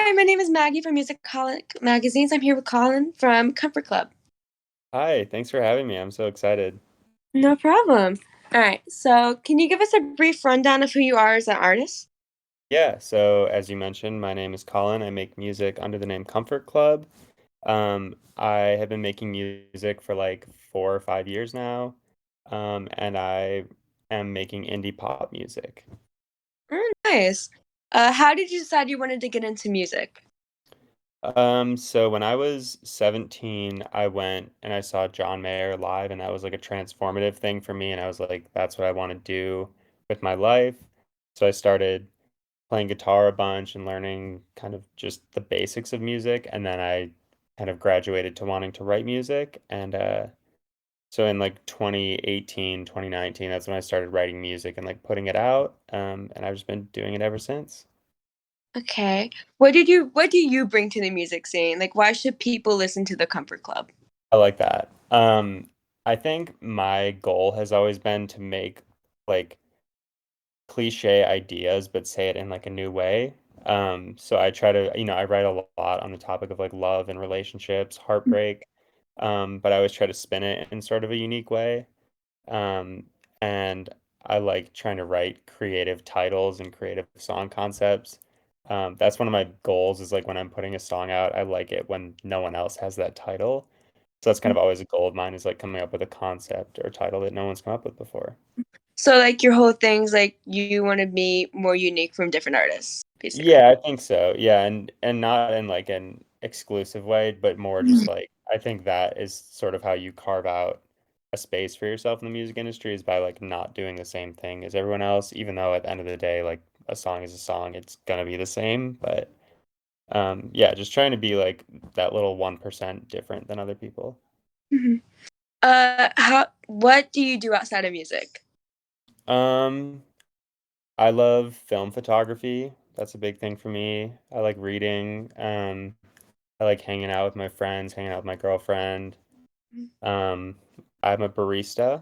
Hi, my name is Maggie from Musaholic Magazines. I'm here with Colin from Comfort Club. Hi, thanks for having me. I'm so excited. No problem. All right, so can you give us a brief rundown of who you are as an artist? Yeah, so as you mentioned, my name is Colin. I make music under the name Comfort Club. I have been making music for like 4 or 5 years now, and I am making indie pop music. Oh, nice. How did you decide you wanted to get into music? So when I was 17, I went and I saw John Mayer live, and that was like a transformative thing for me, and I was like, that's what I want to do with my life. So I started playing guitar a bunch and learning kind of just the basics of music. And then I kind of graduated to wanting to write music. And so in like 2018, 2019, that's when I started writing music and like putting it out. And I've just been doing it ever since. Okay. What do you bring to the music scene? Like, why should people listen to the Comfort Club? I like that. I think my goal has always been to make like cliche ideas, but say it in like a new way. So I try to, I write a lot on the topic of like love and relationships, heartbreak, but I always try to spin it in sort of a unique way. Um, and I like trying to write creative titles and creative song concepts. That's one of my goals is like when I'm putting a song out, I like it when no one else has that title. So that's kind of always a goal of mine is like coming up with a concept or title that no one's come up with before. So, like, your whole thing's like you want to be more unique from different artists, basically. Yeah, I think so. Yeah, and not in like an exclusive way, but more just like I think that is sort of how you carve out a space for yourself in the music industry is by like not doing the same thing as everyone else, even though at the end of the day, like a song is a song, it's gonna be the same. But yeah, just trying to be like that little 1% different than other people. Mhm. What do you do outside of music? Um, I love film photography. That's a big thing for me. I like reading. I like hanging out with my friends, hanging out with my girlfriend. Um, I'm a barista,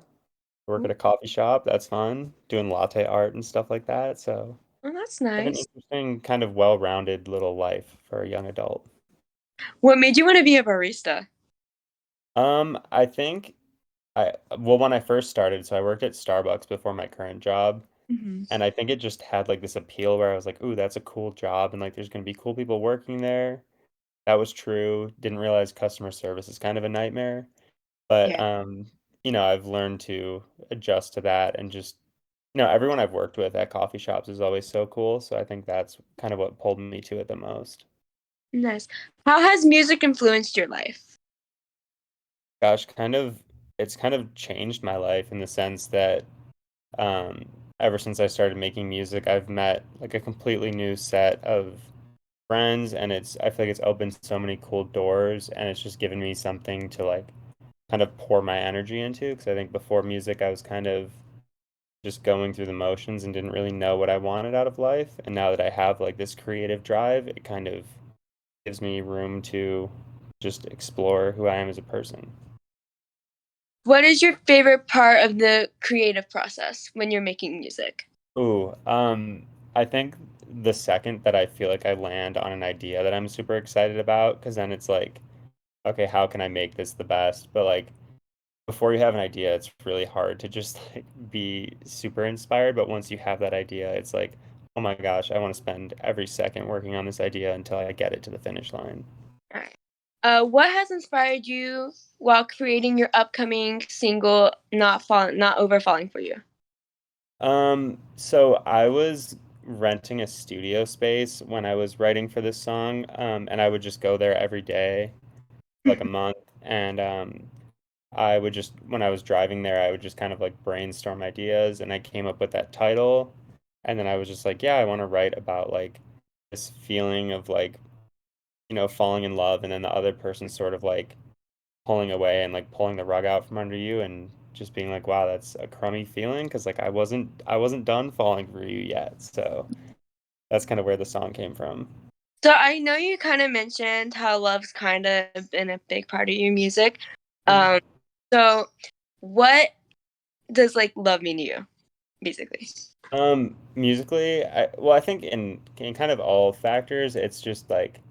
work at a coffee shop. That's fun, doing latte art and stuff like that. So Oh, that's I have an nice. interesting, kind of well-rounded little life for a young adult. What made you want to be a barista? I think well, when I first started, so I worked at Starbucks before my current job, Hmm. and I think it just had like this appeal where I was like, ooh, that's a cool job, and like there's gonna be cool people working there. That was true. Didn't realize customer service is kind of a nightmare. But Yeah. I've learned to adjust to that and just, everyone I've worked with at coffee shops is always so cool. So I think that's kind of what pulled me to it the most. Nice. How has music influenced your life? Gosh, it's kind of changed my life in the sense that um, ever since I started making music, I've met like a completely new set of friends, and I feel like it's opened so many cool doors, and it's just given me something to like kind of pour my energy into. Because I think before music, I was kind of just going through the motions and didn't really know what I wanted out of life. And now that I have like this creative drive, it kind of gives me room to just explore who I am as a person. What is your favorite part of the creative process when you're making music? Ooh, I think the second that I feel like I land on an idea that I'm super excited about, because then it's like, okay, how can I make this the best? But like before you have an idea, it's really hard to just like be super inspired. But once you have that idea, it's like, oh my gosh, I want to spend every second working on this idea until I get it to the finish line. All right. What has inspired you while creating your upcoming single, Not Over Falling for You? So I was renting a studio space when I was writing for this song, and I would just go there every day, like a month, and I would just, when I was driving there, I would just kind of like brainstorm ideas, and I came up with that title, and then I was just like, yeah, I want to write about like this feeling of like, falling in love, and then the other person sort of like pulling away and like pulling the rug out from under you, and just being like, wow, that's a crummy feeling, because like I wasn't done falling for you yet. So that's kind of where the song came from. So I know you kind of mentioned how love's kind of been a big part of your music. Mm. Um, so what does like love mean to you, basically? Musically, I think in kind of all factors, it's just like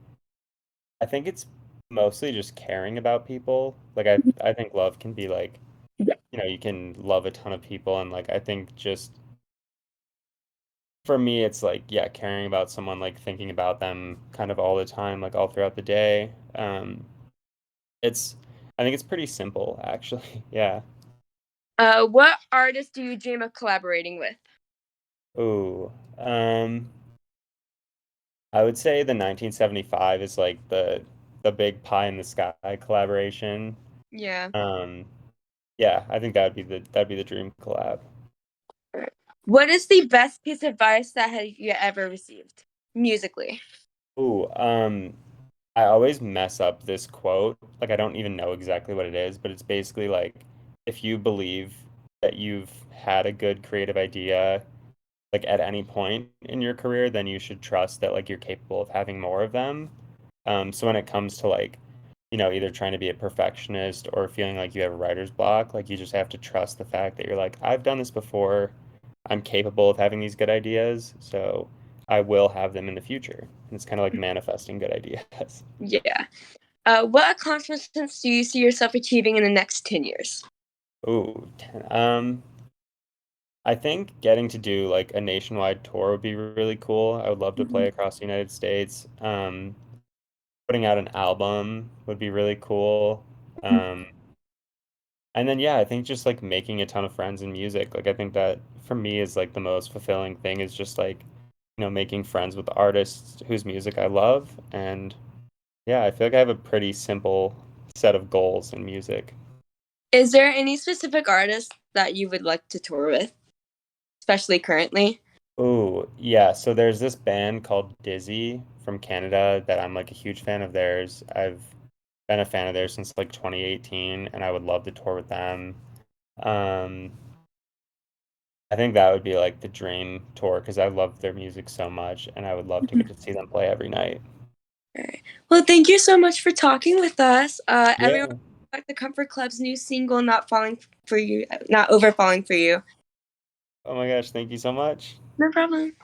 I think it's mostly just caring about people. Like I think love can be like, you can love a ton of people and like I think just for me it's like yeah, caring about someone like thinking about them kind of all the time, like all throughout the day. It's I think it's pretty simple actually. Yeah. What artist do you dream of collaborating with? Ooh. I would say the 1975 is like the big pie in the sky collaboration. Yeah. Um, yeah, I think that'd be the dream collab. What is the best piece of advice that have you ever received musically? Ooh, I always mess up this quote. Like I don't even know exactly what it is, but it's basically like if you believe that you've had a good creative idea like at any point in your career, then you should trust that like you're capable of having more of them. So when it comes to like, either trying to be a perfectionist or feeling like you have a writer's block, like you just have to trust the fact that you're like, I've done this before. I'm capable of having these good ideas, so I will have them in the future. And it's kind of like manifesting good ideas. Yeah. What accomplishments do you see yourself achieving in the next 10 years? Ooh, I think getting to do like a nationwide tour would be really cool. I would love to play across the United States. Putting out an album would be really cool. Um, and then yeah, I think just like making a ton of friends in music. Like I think that for me is like the most fulfilling thing is just like, making friends with artists whose music I love. And yeah, I feel like I have a pretty simple set of goals in music. Is there any specific artist that you would like to tour with, especially currently? Oh, yeah. So there's this band called Dizzy from Canada that I'm like a huge fan of theirs. I've been a fan of theirs since like 2018, and I would love to tour with them. Um, I think that would be like the dream tour because I love their music so much, and I would love to get to see them play every night. All right. Well, thank you so much for talking with us. Everyone, Yeah. like the Comfort Club's new single, "Not Falling for You," not over falling for you. Oh my gosh, thank you so much. No problem.